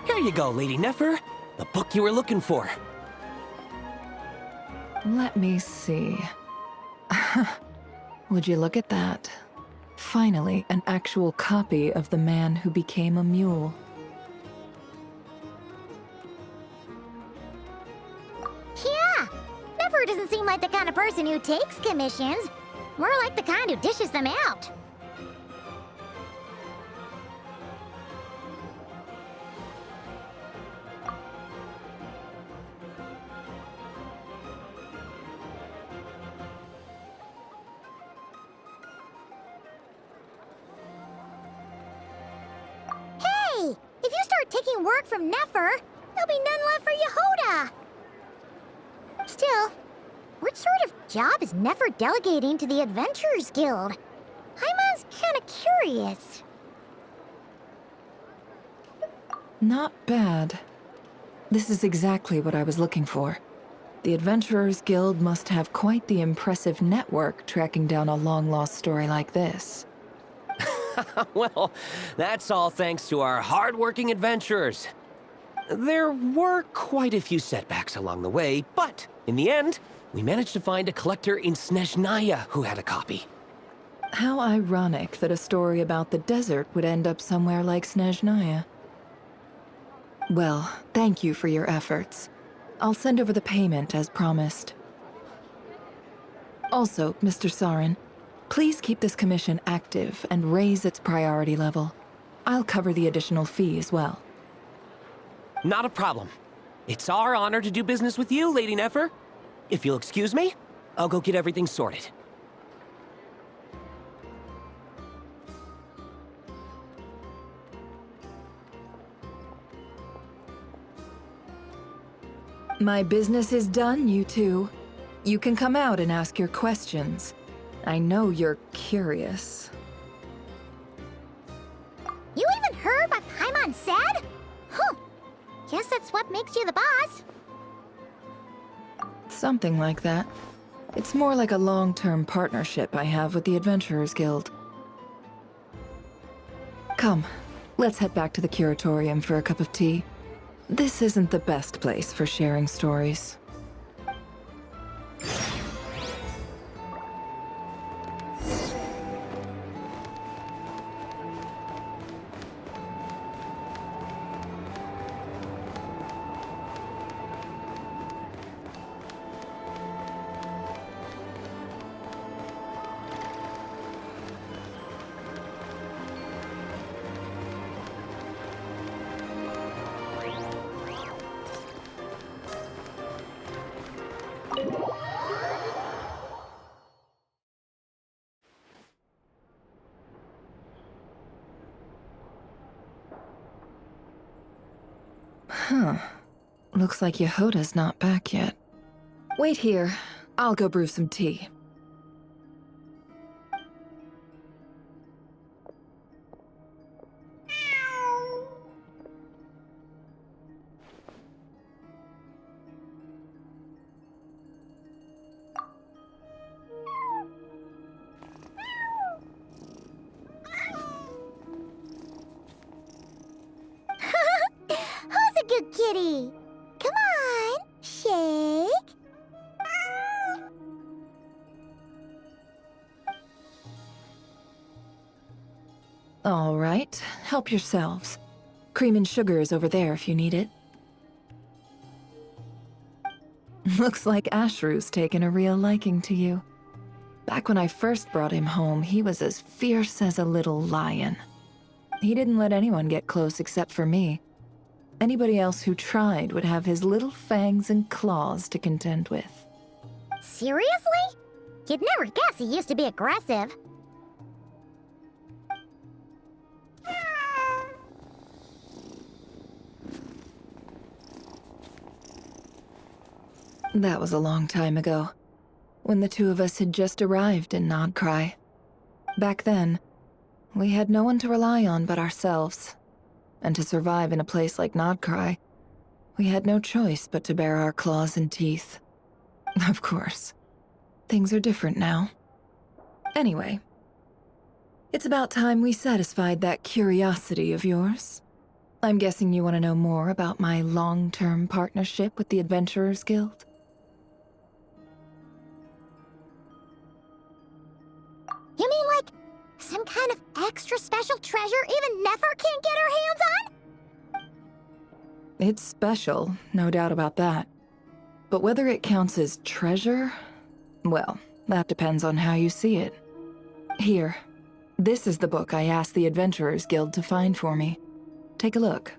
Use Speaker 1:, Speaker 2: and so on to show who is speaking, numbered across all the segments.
Speaker 1: Here you go, Lady Nefer. The book you were looking for.
Speaker 2: Let me see. Would you look at that? Finally, an actual copy of The Man Who Became a Mule.
Speaker 3: Yeah! Nefer doesn't seem like the kind of person who takes commissions. More like the kind who dishes them out. Hey! If you start taking work from Nefer, there'll be none left for Yehoda! Still, what sort of job is Nefer delegating to the Adventurers Guild? Paimon's kinda curious.
Speaker 2: Not bad. This is exactly what I was looking for. The Adventurers Guild must have quite the impressive network tracking down a long-lost story like this.
Speaker 1: Well, that's all thanks to our hard-working adventurers. There were quite a few setbacks along the way, but in the end, we managed to find a collector in Snezhnaya who had a copy.
Speaker 2: How ironic that a story about the desert would end up somewhere like Snezhnaya. Well, thank you for your efforts. I'll send over the payment as promised. Also, Mr. Sarin, please keep this commission active and raise its priority level. I'll cover the additional fee as well.
Speaker 1: Not a problem. It's our honor to do business with you, Lady Nefer. If you'll excuse me, I'll go get everything sorted.
Speaker 2: My business is done, you two. You can come out and ask your questions. I know you're curious.
Speaker 3: You even heard what Paimon said? Huh. Guess that's what makes you the boss.
Speaker 2: Something like that. It's more like a long-term partnership I have with the Adventurers Guild. Come, let's head back to the curatorium for a cup of tea. This isn't the best place for sharing stories. Huh. Looks like Yehoda's not back yet. Wait here. I'll go brew some tea.
Speaker 3: Who's a good kitty? Come on, shake.
Speaker 2: All right, help yourselves. Cream and sugar is over there if you need it. Looks like Ashrew's taken a real liking to you. Back when I first brought him home, he was as fierce as a little lion. He didn't let anyone get close except for me. Anybody else who tried would have his little fangs and claws to contend with.
Speaker 3: Seriously? You'd never guess he used to be aggressive.
Speaker 2: That was a long time ago, when the two of us had just arrived in Nodcry. Back then, we had no one to rely on but ourselves. And to survive in a place like Nodcry, we had no choice but to bare our claws and teeth. Of course, things are different now. Anyway, it's about time we satisfied that curiosity of yours. I'm guessing you want to know more about my long-term partnership with the Adventurers Guild?
Speaker 3: You mean like some kind of extra special treasure even Nefer can't get her hands on?
Speaker 2: It's special, no doubt about that. But whether it counts as treasure, well, that depends on how you see it. Here, this is the book I asked the Adventurers Guild to find for me. Take a look.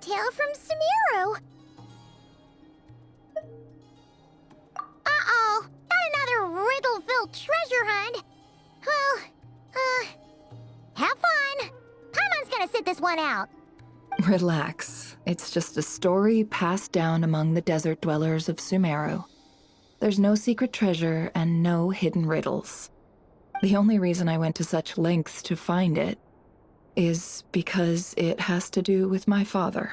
Speaker 3: tale from Sumeru. Uh-oh, not another riddle-filled treasure hunt. Well, have fun. Paimon's gonna sit this one out.
Speaker 2: Relax. It's just a story passed down among the desert dwellers of Sumeru. There's no secret treasure and no hidden riddles. The only reason I went to such lengths to find it is because it has to do with my father.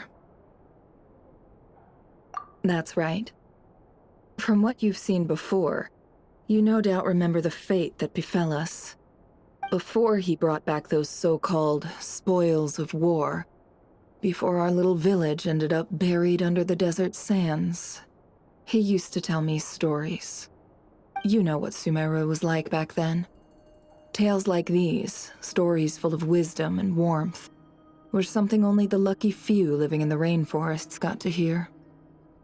Speaker 2: That's right. From what you've seen before, you no doubt remember the fate that befell us. Before he brought back those so-called spoils of war, before our little village ended up buried under the desert sands, he used to tell me stories. You know what Sumeru was like back then. Tales like these, stories full of wisdom and warmth, were something only the lucky few living in the rainforests got to hear.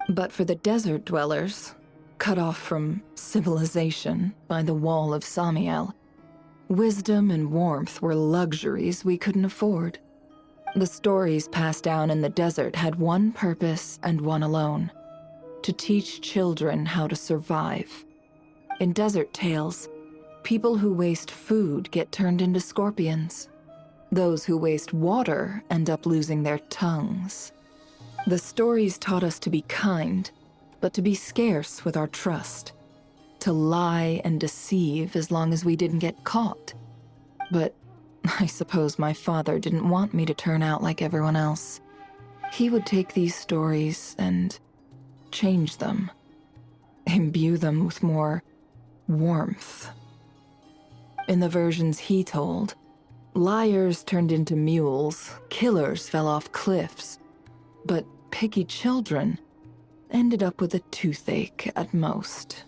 Speaker 2: But for the desert dwellers, cut off from civilization by the wall of Samiel, wisdom and warmth were luxuries we couldn't afford. The stories passed down in the desert had one purpose and one alone: to teach children how to survive. In desert tales, people who waste food get turned into scorpions. Those who waste water end up losing their tongues. The stories taught us to be kind, but to be scarce with our trust. To lie and deceive as long as we didn't get caught. But I suppose my father didn't want me to turn out like everyone else. He would take these stories and change them. Imbue them with more warmth. In the versions he told, liars turned into mules, killers fell off cliffs, but picky children ended up with a toothache at most.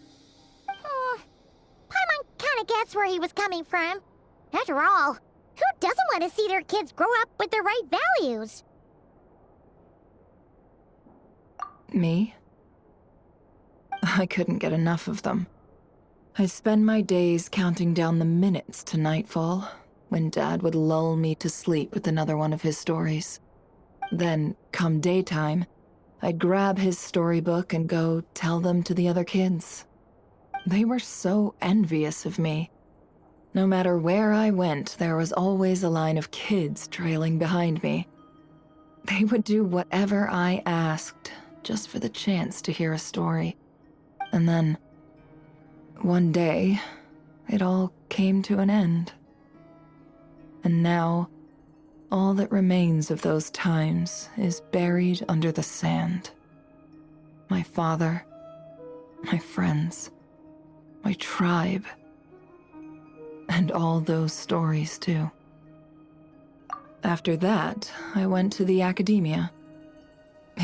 Speaker 3: Paimon kinda gets where he was coming from. After all, who doesn't want to see their kids grow up with the right values?
Speaker 2: Me? I couldn't get enough of them. I'd spend my days counting down the minutes to nightfall, when Dad would lull me to sleep with another one of his stories. Then, come daytime, I'd grab his storybook and go tell them to the other kids. They were so envious of me. No matter where I went, there was always a line of kids trailing behind me. They would do whatever I asked, just for the chance to hear a story. And then, one day, it all came to an end. And now, all that remains of those times is buried under the sand. My father, my friends, my tribe, and all those stories too. After that, I went to the academia.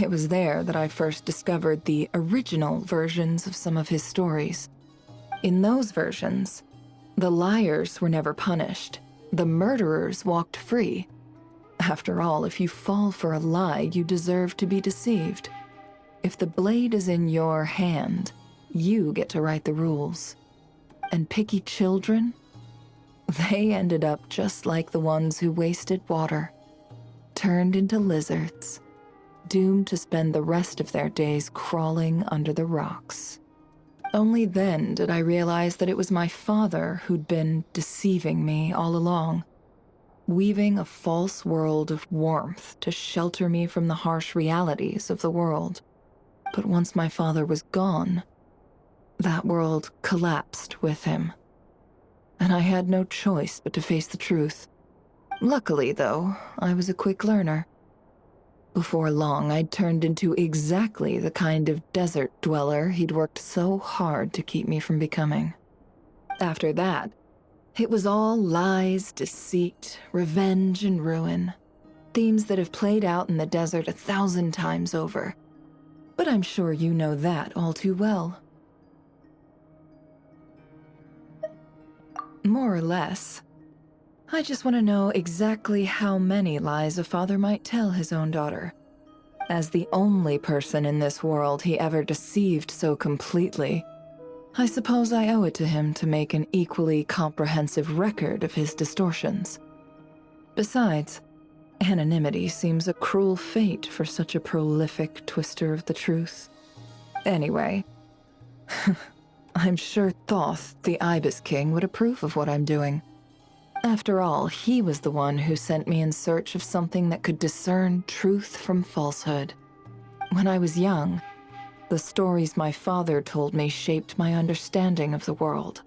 Speaker 2: It was there that I first discovered the original versions of some of his stories. In those versions, the liars were never punished. The murderers walked free. After all, if you fall for a lie, you deserve to be deceived. If the blade is in your hand, you get to write the rules. And picky children? They ended up just like the ones who wasted water, turned into lizards, doomed to spend the rest of their days crawling under the rocks. Only then did I realize that it was my father who'd been deceiving me all along, weaving a false world of warmth to shelter me from the harsh realities of the world. But once my father was gone, that world collapsed with him. And I had no choice but to face the truth. Luckily, though, I was a quick learner. Before long, I'd turned into exactly the kind of desert dweller he'd worked so hard to keep me from becoming. After that, it was all lies, deceit, revenge, and ruin. Themes that have played out in the desert 1,000 times over. But I'm sure you know that all too well. More or less. I just want to know exactly how many lies a father might tell his own daughter. As the only person in this world he ever deceived so completely, I suppose I owe it to him to make an equally comprehensive record of his distortions. Besides, Anonymity seems a cruel fate for such a prolific twister of the truth. Anyway, I'm sure Thoth, the Ibis King, would approve of what I'm doing. After all, he was the one who sent me in search of something that could discern truth from falsehood. When I was young, the stories my father told me shaped my understanding of the world.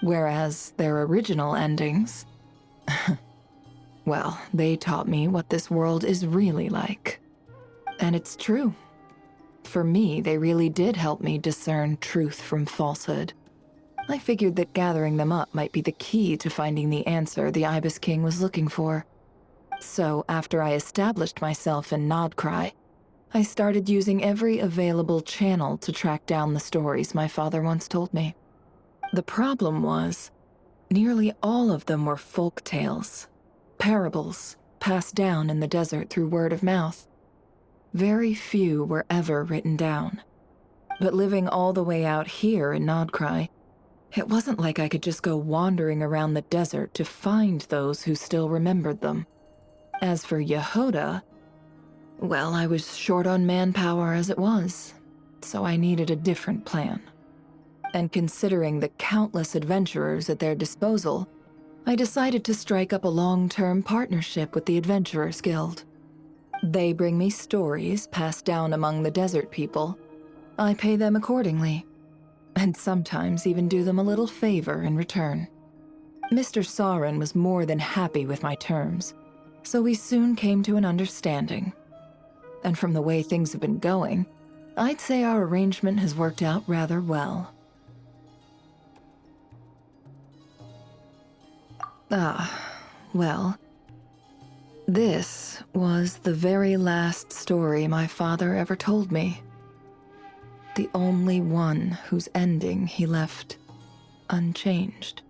Speaker 2: Whereas their original endings, well, they taught me what this world is really like. And it's true. For me, they really did help me discern truth from falsehood. I figured that gathering them up might be the key to finding the answer the Ibis King was looking for. So, after I established myself in Nodcry, I started using every available channel to track down the stories my father once told me. The problem was, nearly all of them were folk tales, parables, passed down in the desert through word of mouth. Very few were ever written down. But living all the way out here in Nodcry, it wasn't like I could just go wandering around the desert to find those who still remembered them. As for Yehoda, well, I was short on manpower as it was, so I needed a different plan. And considering the countless adventurers at their disposal, I decided to strike up a long-term partnership with the Adventurers Guild. They bring me stories passed down among the desert people. I pay them accordingly, and sometimes even do them a little favor in return. Mr. Sauron was more than happy with my terms, so we soon came to an understanding. And from the way things have been going, I'd say our arrangement has worked out rather well. Well, this was the very last story my father ever told me. The only one whose ending he left unchanged.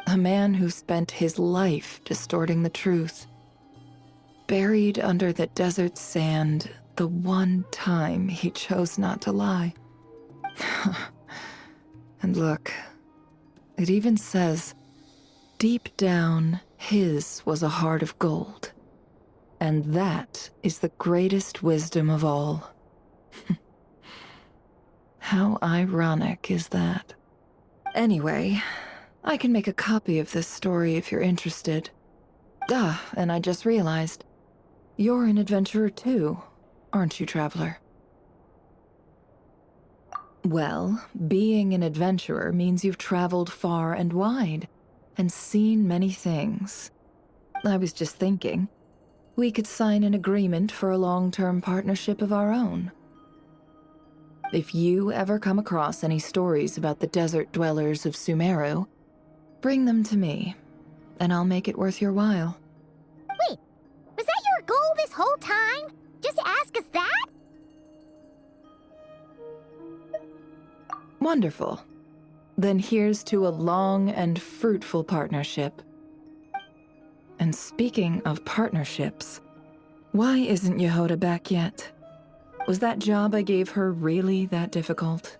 Speaker 2: A man who spent his life distorting the truth. Buried under the desert sand the one time he chose not to lie. And look, it even says, deep down, his was a heart of gold. And that is the greatest wisdom of all. How ironic is that? Anyway, I can make a copy of this story if you're interested. And I just realized, you're an adventurer too, aren't you, traveler? Well, being an adventurer means you've traveled far and wide, and seen many things. I was just thinking, we could sign an agreement for a long-term partnership of our own. If you ever come across any stories about the desert dwellers of Sumeru, bring them to me, and I'll make it worth your while.
Speaker 3: Wait, was that your goal this whole time? Just to ask us that?
Speaker 2: Wonderful. Then here's to a long and fruitful partnership. And speaking of partnerships, why isn't Yehoda back yet? Was that job I gave her really that difficult?